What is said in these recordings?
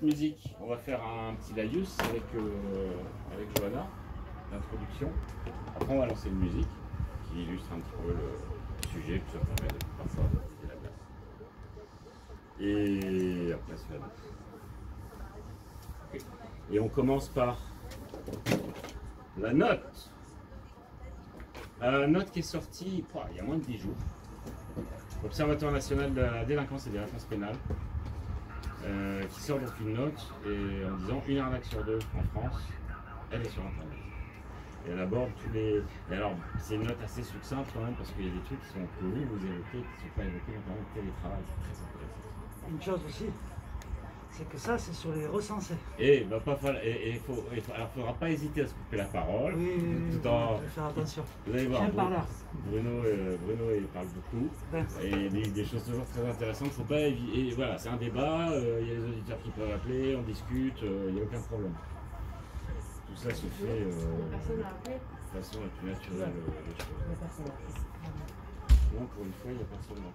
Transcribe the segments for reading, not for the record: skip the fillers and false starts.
petite musique. On va faire un petit laïus avec Johanna, l'introduction. Après, on va lancer une musique qui illustre un petit peu le sujet, puis ça permet de parfois de la place. Et après, c'est la note. Okay. Et on commence par la note. La note qui est sortie il y a moins de 10 jours. L'Observatoire national de la délinquance et des réponses pénales. Qui sort donc une note et en disant une arnaque sur deux en France, elle est sur Internet. Et elle aborde tous les. Et alors, c'est une note assez succincte quand même parce qu'il y a des trucs qui sont que vous évoquez, qui ne sont pas évoqués, notamment le télétravail, c'est très intéressant. Une chose aussi, c'est que ça, c'est sur les recensés. Et alors, faudra pas hésiter à se couper la parole. Oui, tout en... faire attention. Vous allez voir, Bruno il parle beaucoup. Ouais. Et des choses toujours très intéressantes. Faut pas et voilà, c'est un débat, il y a les auditeurs qui peuvent appeler, on discute, il n'y a aucun problème. Tout ça se fait de façon la plus naturelle des choses. Non, pour une fois, il n'y a personne là.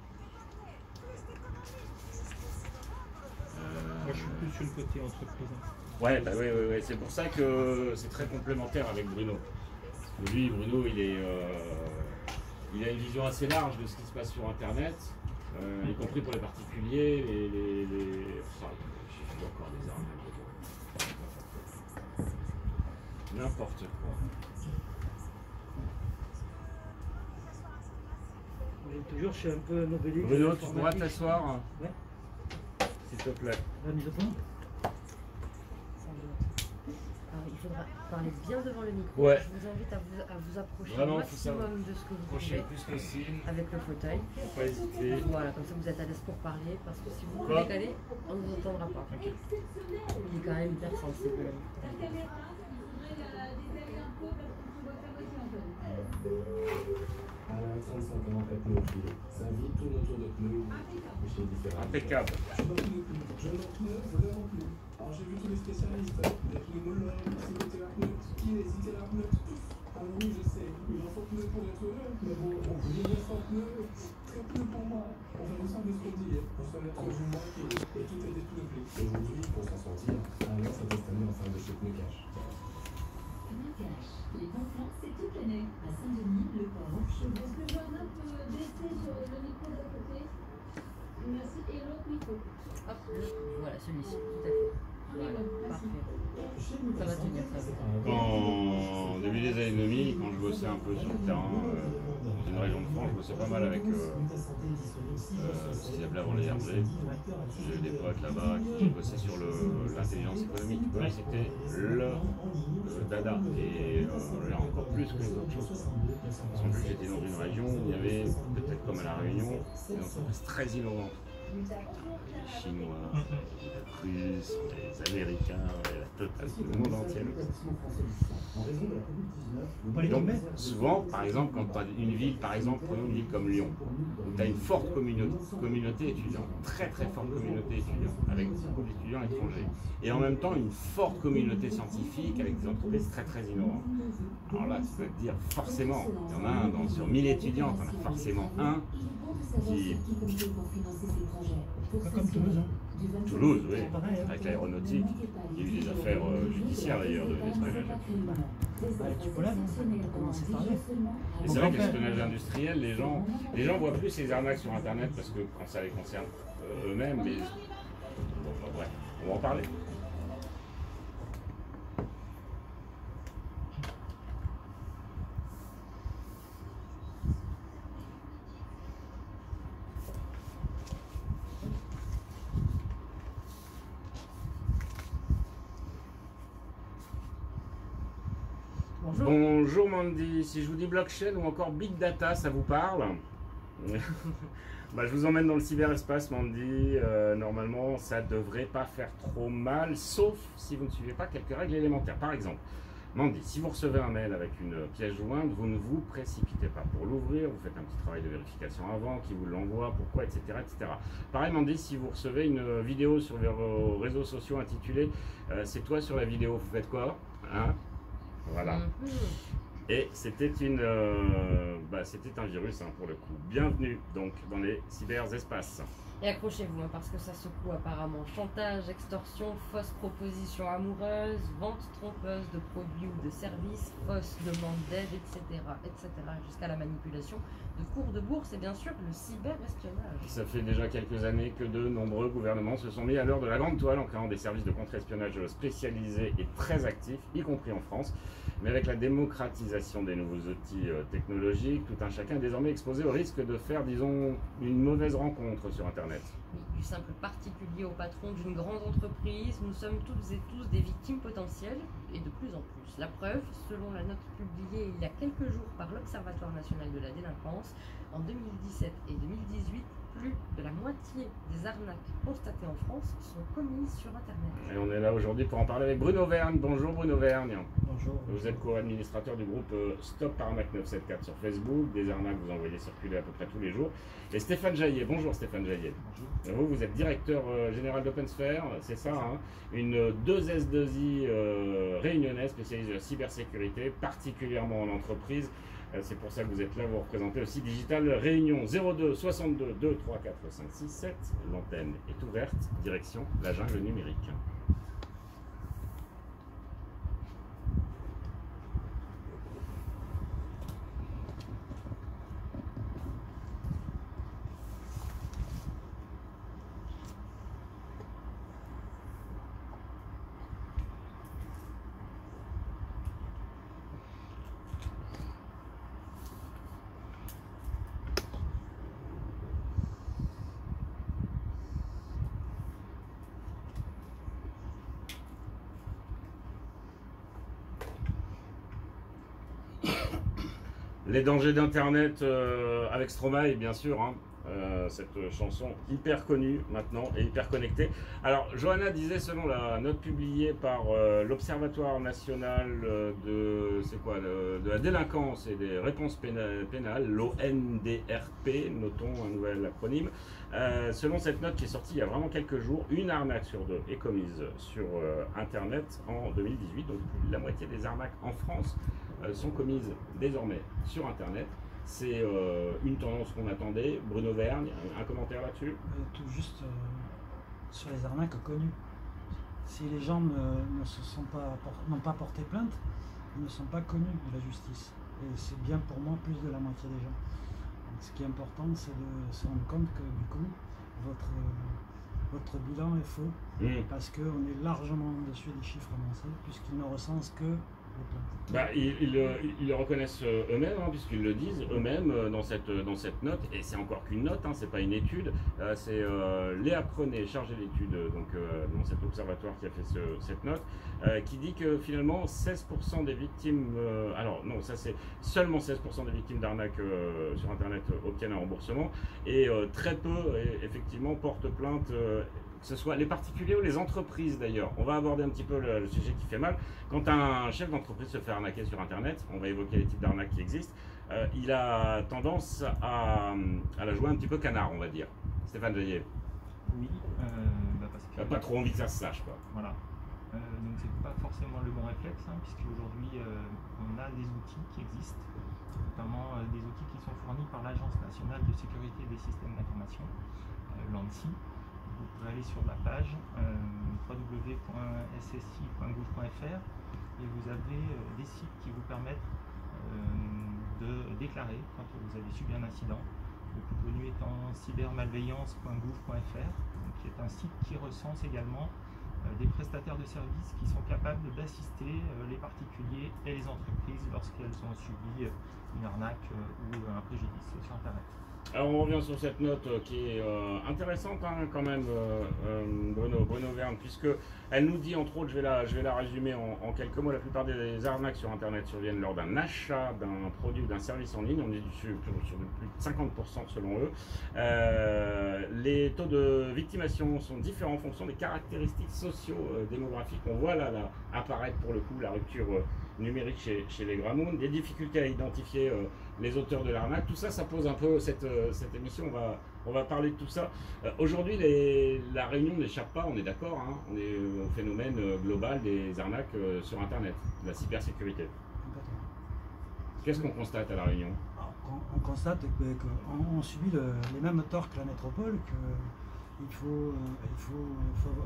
Moi, je suis plus sur le côté entreprise. Ouais, bah ouais. C'est pour ça que c'est très complémentaire avec Bruno. Lui, Bruno, il a une vision assez large de ce qui se passe sur Internet, y compris pour les particuliers, j'ai vu encore des arnaques. N'importe quoi. Toujours, je suis un peu nobeliste. Bruno, tu pourras t'asseoir, ouais. S'il te plaît. La mise au point. Alors, il faudra parler bien devant le micro. Ouais. Je vous invite à vous approcher Vraiment, au maximum de ce que vous pouvez le plus possible. avec le fauteuil. Faut pas hésiter. Voilà, comme ça vous êtes à l'aise pour parler, parce que si vous vous décalez, on ne vous entendra pas. Okay. Il est quand même hyper sensible. Impeccable. Alors j'ai vu tous les spécialistes, les pneumologues, les psychothérapeutes, kinésithérapeutes. Alors oui, je sais, il en faut pneus pour être heureux, mais bon, il reste en pneus, très peu pour moi. On fait ensemble ce qu'on dit, pour se mettre au jour et tout est dépeuplé. Aujourd'hui, pour s'en sortir, alors ça va s'installer en face de chez Pneucash. Pneucash, les implants, c'est toute l'année. À Saint-Denis, Le Port, Chevaux. Est-ce que Johanna peut baisser sur le micro d'à côté? Merci. Et l'autre micro. Hop, voilà, celui-ci, tout à fait. Voilà, parfait. Ça va tenir, ça va. Au début des années 2000, quand je bossais un peu sur le terrain, dans une région de France, je bossais pas mal avec ce qu'ils appelaient avant les RG. J'ai eu des potes là-bas qui bossaient sur l'intelligence économique. Eux, c'était leur dada. Et là, encore plus que les autres choses. Parce qu'en plus, j'étais dans une région où il y avait, peut-être comme à La Réunion, des entreprises très innovantes. Les Chinois, les Russes, les Américains, la totale, le monde entier. Donc souvent, par exemple, quand tu as une ville, par exemple, prenons une ville comme Lyon, où tu as une forte communauté étudiante, très très forte communauté étudiante, avec beaucoup d'étudiants étrangers, et en même temps une forte communauté scientifique avec des entreprises très très innovantes. Alors là, tu peux te dire forcément, il y en a un sur 1000 étudiants, tu en as forcément un qui... Comme Toulouse. Toulouse, oui, avec l'aéronautique. Il y a eu des affaires judiciaires d'ailleurs de l'espionnage. Tu peux là, on peut commencer par là. Et c'est vrai que l'espionnage industriel, les gens voient plus ces arnaques sur Internet parce que quand ça les concerne eux-mêmes, mais bon, bref, on va en parler. Bonjour Mandy, si je vous dis blockchain ou encore big data, ça vous parle? Bah, je vous emmène dans le cyberespace Mandy, normalement ça devrait pas faire trop mal, sauf si vous ne suivez pas quelques règles élémentaires. Par exemple, Mandy, si vous recevez un mail avec une pièce jointe, vous ne vous précipitez pas pour l'ouvrir, vous faites un petit travail de vérification avant, qui vous l'envoie, pourquoi, etc., etc. Pareil Mandy, si vous recevez une vidéo sur vos réseaux sociaux intitulée c'est toi sur la vidéo, vous faites quoi, hein? Voilà. Et c'était c'était un virus hein, pour le coup. Bienvenue donc dans les cyberespaces. Et accrochez-vous, hein, parce que ça secoue apparemment chantage, extorsion, fausse proposition amoureuse, vente trompeuse de produits ou de services, fausse demande d'aide, etc., jusqu'à la manipulation de cours de bourse et bien sûr le cyberespionnage. Ça fait déjà quelques années que de nombreux gouvernements se sont mis à l'heure de la grande toile en créant des services de contre-espionnage spécialisés et très actifs, y compris en France. Mais avec la démocratisation des nouveaux outils technologiques, tout un chacun est désormais exposé au risque de faire, disons, une mauvaise rencontre sur Internet. Oui, du simple particulier au patron d'une grande entreprise, nous sommes toutes et tous des victimes potentielles, et de plus en plus. La preuve, selon la note publiée il y a quelques jours par l'Observatoire national de la délinquance, en 2017 et 2018, plus de la moitié des arnaques constatées en France sont commises sur Internet. Et on est là aujourd'hui pour en parler avec Bruno Vergne. Bonjour Bruno Vergne. Bonjour. Vous êtes co-administrateur du groupe Stop Arnaque 974 sur Facebook. Des arnaques, vous en voyez circuler à peu près tous les jours. Et Stéphane Jaillet. Bonjour Stéphane Jaillet. Bonjour. Vous êtes directeur général d'OpenSphere, c'est ça, hein, une 2S2I réunionnaise spécialisée en cybersécurité, particulièrement en entreprise. C'est pour ça que vous êtes là, vous représentez aussi Digital Réunion 02 62 2 3 4 5 6 7. L'antenne est ouverte, direction la jungle numérique. Les dangers d'Internet avec Stromae, bien sûr, hein, cette chanson hyper connue maintenant et hyper connectée. Alors, Johanna disait, selon la note publiée par l'Observatoire national de la délinquance et des réponses pénales, l'ONDRP, notons un nouvel acronyme, selon cette note qui est sortie il y a vraiment quelques jours, une arnaque sur deux est commise sur Internet en 2018, donc plus de la moitié des arnaques en France sont commises désormais sur Internet. C'est une tendance qu'on attendait. Bruno Vergne, un commentaire là-dessus? Tout juste sur les arnaques connues. Si les gens n'ont pas porté plainte, ils ne sont pas connus de la justice. Et c'est bien pour moi plus de la moitié des gens. Donc, ce qui est important, c'est de se rendre compte que du coup, votre bilan est faux. Parce qu'on est largement au-dessus des chiffres annoncés, puisqu'ils ne recensent que les plaintes. Bah, ils le reconnaissent eux-mêmes, hein, puisqu'ils le disent eux-mêmes dans cette note, et c'est encore qu'une note, hein, c'est pas une étude, c'est Léa Prenet, chargée d'études dans cet observatoire qui a fait cette note, qui dit que finalement 16% des victimes, alors non, ça c'est seulement 16% des victimes d'arnaques sur Internet obtiennent un remboursement, et très peu effectivement portent plainte. Que ce soit les particuliers ou les entreprises d'ailleurs. On va aborder un petit peu le sujet qui fait mal. Quand un chef d'entreprise se fait arnaquer sur Internet, on va évoquer les types d'arnaques qui existent, il a tendance à la jouer un petit peu canard, on va dire. Stéphane Jaillet. Oui, parce Il n'a pas trop envie que ça se sache, quoi. Voilà. Donc c'est pas forcément le bon réflexe, hein, puisqu'aujourd'hui on a des outils qui existent, notamment des outils qui sont fournis par l'Agence nationale de sécurité des systèmes d'information, l'ANSSI. Vous pouvez aller sur la page www.ssi.gouv.fr et vous avez des sites qui vous permettent de déclarer quand vous avez subi un incident. Le plus connu étant cybermalveillance.gouv.fr, qui est un site qui recense également des prestataires de services qui sont capables d'assister les particuliers et les entreprises lorsqu'elles ont subi une arnaque ou un préjudice sur Internet. Alors on revient sur cette note qui est intéressante, hein, quand même, Bruno Vergne, puisque elle nous dit, entre autres, je vais la résumer en quelques mots, la plupart des arnaques sur Internet surviennent lors d'un achat d'un produit ou d'un service en ligne, on est sur plus de 50% selon eux. Les taux de victimation sont différents en fonction des caractéristiques socio-démographiques. On voit là apparaître pour le coup la rupture numérique chez les Gramoun, des difficultés à identifier les auteurs de l'arnaque. Tout ça, ça pose un peu cette émission. On va parler de tout ça. Aujourd'hui, la Réunion n'échappe pas, on est d'accord, hein, on est au phénomène global des arnaques sur Internet, de la cybersécurité. Qu'est-ce qu'on constate à la Réunion? On constate qu'on subit les mêmes torts que la métropole, faut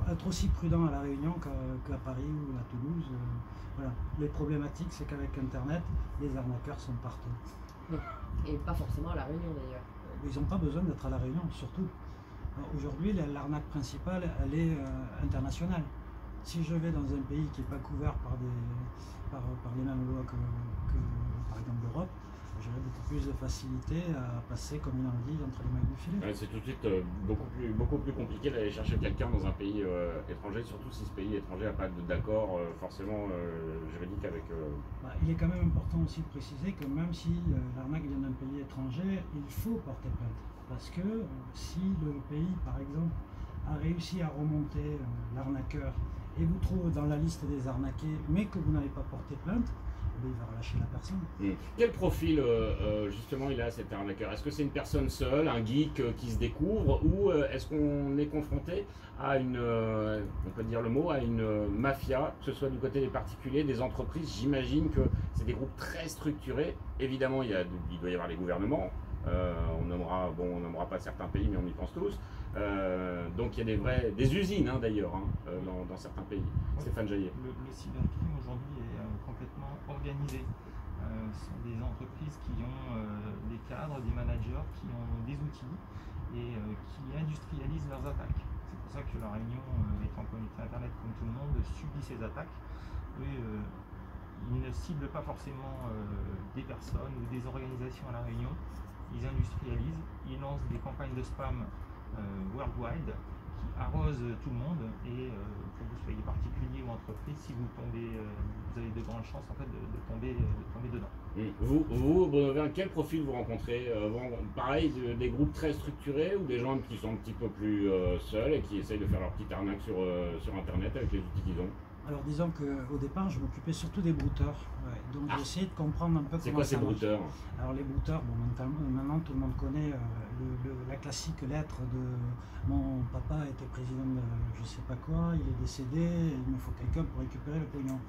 être aussi prudent à La Réunion qu'à Paris ou à Toulouse. Voilà. Les problématiques, c'est qu'avec Internet, les arnaqueurs sont partout. Et pas forcément à La Réunion d'ailleurs. Ils n'ont pas besoin d'être à La Réunion, surtout. Aujourd'hui, l'arnaque principale, elle est internationale. Si je vais dans un pays qui n'est pas couvert par les mêmes lois que par exemple l'Europe, j'aurai beaucoup plus de facilité à passer comme une anguille entre les mailles du filet. Ouais, c'est tout de suite beaucoup plus compliqué d'aller chercher quelqu'un dans un pays étranger, surtout si ce pays étranger n'a pas d'accord forcément juridique avec... Il est quand même important aussi de préciser que même si l'arnaque vient d'un pays étranger, il faut porter plainte. Parce que si le pays, par exemple, a réussi à remonter l'arnaqueur et vous trouve dans la liste des arnaqués, mais que vous n'avez pas porté plainte, il va relâcher la personne. Quel profil justement il a cet arnaqueur? Est-ce que c'est une personne seule, un geek qui se découvre, ou est-ce qu'on est confronté à on peut dire le mot, à une mafia, que ce soit du côté des particuliers, des entreprises? J'imagine que c'est des groupes très structurés. Évidemment, il doit y avoir les gouvernements. On nommera pas certains pays, mais on y pense tous. Donc il y a des usines d'ailleurs dans certains pays. Ouais. Stéphane Jaillet. Le cybercrime aujourd'hui est complètement organisé. Ce sont des entreprises qui ont des cadres, des managers qui ont des outils et qui industrialisent leurs attaques. C'est pour ça que La Réunion, étant connectée à Internet comme tout le monde, subit ces attaques. Ils ne ciblent pas forcément des personnes ou des organisations à La Réunion. Ils industrialisent, ils lancent des campagnes de spam worldwide qui arrosent tout le monde, et que vous soyez particulier ou entreprise, si vous tombez, vous avez de grandes chances en fait de tomber dedans. Vous, Bruno Verne, quel profil vous rencontrez? Pareil, des groupes très structurés ou des gens qui sont un petit peu plus seuls et qui essayent de faire leur petite arnaque sur Internet avec les outils qu'ils ont? Alors disons qu'au départ, je m'occupais surtout des brouteurs. Donc j'ai essayé de comprendre un peu C'est comment quoi ça ces marche. brouteurs? Alors les brouteurs, maintenant tout le monde connaît la classique lettre de mon papa était président de je sais pas quoi, il est décédé, il me faut quelqu'un pour récupérer le pognon.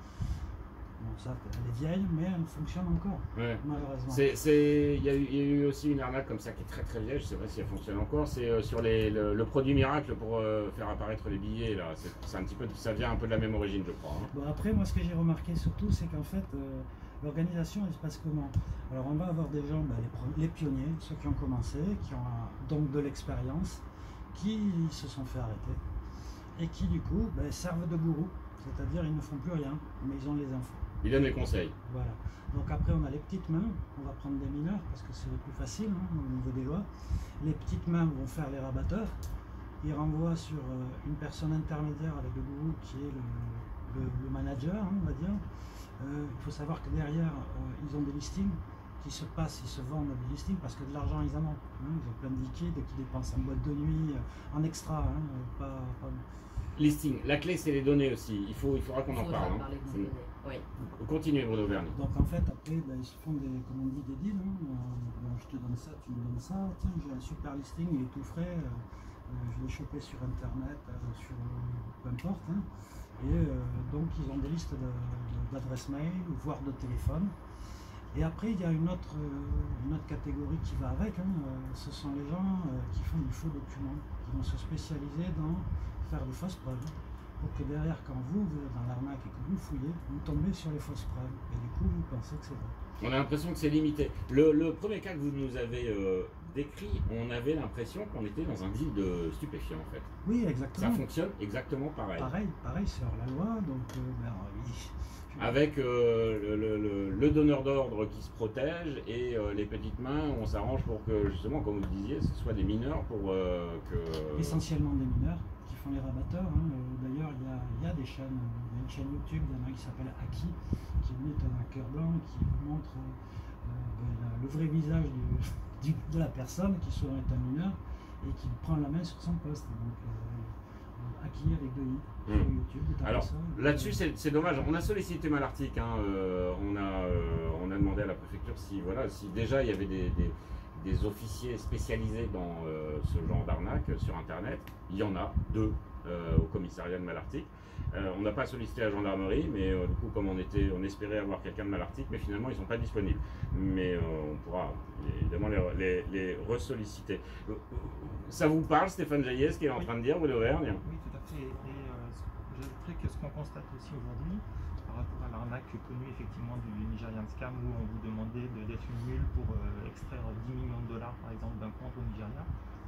Bon, ça, elle est vieille, mais elle fonctionne encore, malheureusement. Il y a eu aussi une arnaque comme ça qui est très très vieille, je ne sais pas si elle fonctionne encore, c'est sur le produit miracle pour faire apparaître les billets, là. C'est un petit peu, ça vient un peu de la même origine, je crois. Bon, après, moi, ce que j'ai remarqué surtout, c'est qu'en fait, l'organisation, elle se passe comment? Alors, on va avoir des gens, les pionniers, ceux qui ont commencé, qui ont donc de l'expérience, qui se sont fait arrêter, et qui, du coup, servent de gourou. C'est-à-dire, ils ne font plus rien, mais ils ont les infos. Ils donnent les conseils. Voilà. Donc après, on a les petites mains. On va prendre des mineurs parce que c'est le plus facile au niveau des lois. Les petites mains vont faire les rabatteurs. Ils renvoient sur une personne intermédiaire avec le gourou qui est le manager, on va dire. Il faut savoir que derrière, ils ont des listings qui se passent, ils se vendent des listings parce que de l'argent, ils en ont. Ils ont plein de liquides qu'ils dépensent en boîte de nuit, en extra. Listing, la clé c'est les données aussi, il faudra qu'on en parle. Oui. Continuez Bruno Verne. Donc en fait après ils se font comme on dit des deals, je te donne ça, tu me donnes ça, tiens j'ai un super listing, il est tout frais, je l'ai chopé sur internet, sur peu importe, et donc ils ont des listes d'adresses mail, voire de téléphone. Et après il y a une autre catégorie qui va avec, ce sont les gens qui font du faux document, qui vont se spécialiser dans faire de fausses preuves, pour que derrière, quand vous êtes dans l'arnaque et que vous fouillez, vous tombez sur les fausses preuves, et du coup, vous pensez que c'est vrai. On a l'impression que c'est limité. Le premier cas que vous nous avez décrit, on avait l'impression qu'on était dans un deal de stupéfiants, en fait. Oui, exactement. Ça fonctionne exactement pareil. Pareil, c'est hors la loi, donc... Avec le donneur d'ordre qui se protège et les petites mains, on s'arrange pour que, justement, comme vous le disiez, ce soit des mineurs pour que... Essentiellement des mineurs qui font les rabatteurs. D'ailleurs, il y a des chaînes, il y a une chaîne YouTube, il y en a qui s'appelle Aki, qui est un hacker blanc qui vous montre le vrai visage de la personne qui souvent est un mineur et qui prend la main sur son poste. Donc, Aki avec 2 i sur YouTube. Alors là-dessus, c'est dommage. On a sollicité Malartic. On a demandé à la préfecture si déjà il y avait des officiers spécialisés dans ce genre d'arnaque sur Internet. Il y en a 2. au commissariat de Malartic. On n'a pas sollicité la gendarmerie, mais du coup, comme on espérait avoir quelqu'un de Malartic, mais finalement, ils ne sont pas disponibles. Mais on pourra évidemment les ressolliciter. Ça vous parle, Stéphane Jaillet, ce qu'il est en train de dire, vous l'Auvergne? Oui, tout à fait. Et j'ajouterais que ce qu'on constate aussi aujourd'hui, par rapport à l'arnaque connue effectivement du Nigerian Scam, où on vous demandait d'être une mule pour extraire 10 millions de dollars, par exemple, d'un compte au Nigeria.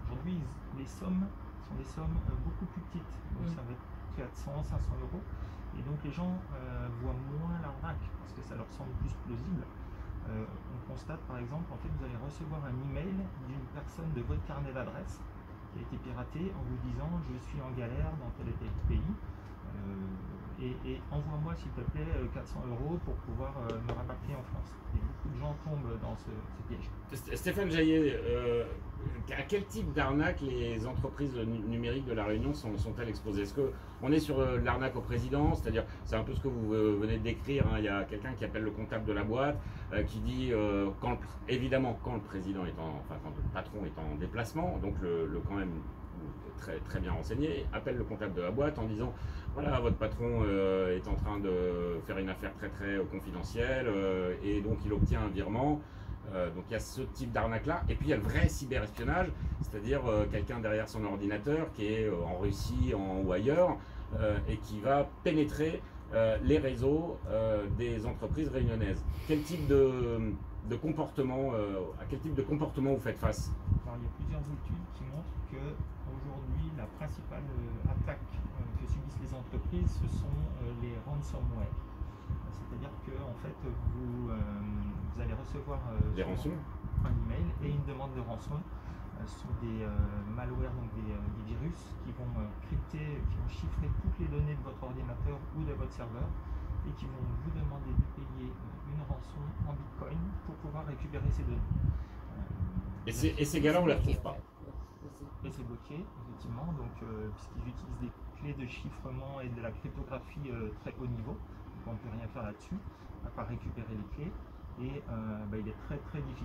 Aujourd'hui, les sommes sont des sommes beaucoup plus petites. Donc ça va être 400, 500 euros. Et donc les gens voient moins l'arnaque parce que ça leur semble plus plausible. On constate par exemple, en fait, vous allez recevoir un email d'une personne de votre carnet d'adresse qui a été piraté en vous disant je suis en galère dans tel et tel pays et envoie-moi s'il te plaît 400 euros pour pouvoir me rapatrier en France. Et beaucoup de gens tombent dans ce piège. Stéphane Jaillet, à quel type d'arnaque les entreprises numériques de La Réunion sont-elles exposées? Est-ce qu'on est sur l'arnaque au président? C'est-à-dire, c'est un peu ce que vous venez de décrire, hein. Il y a quelqu'un qui appelle le comptable de la boîte, qui dit, évidemment, quand le président quand le patron est en déplacement, donc quand même très, très bien renseigné, appelle le comptable de la boîte en disant voilà, votre patron est en train de faire une affaire très très confidentielle et donc il obtient un virement. Donc il y a ce type d'arnaque là, et puis il y a le vrai cyberespionnage, c'est-à-dire quelqu'un derrière son ordinateur qui est en Russie ou ailleurs et qui va pénétrer les réseaux des entreprises réunionnaises. Quel type de comportement, à quel type de comportement vous faites face? Alors, il y a plusieurs études qui montrent qu'aujourd'hui, la principale attaque que subissent les entreprises, ce sont les ransomware. C'est-à-dire que en fait, vous allez recevoir des rançons, un email et une demande de rançon. Ce sont des malwares, donc des virus qui vont crypter, qui vont chiffrer toutes les données de votre ordinateur ou de votre serveur et qui vont vous demander de payer une rançon en bitcoin pour pouvoir récupérer ces données. Et ces gars-là, on ne les retrouve pas. Et c'est bloqué, effectivement, donc puisqu'ils utilisent des clés de chiffrement et de la cryptographie très haut niveau, donc on ne peut rien faire là-dessus, à part récupérer les clés, et il est très très difficile.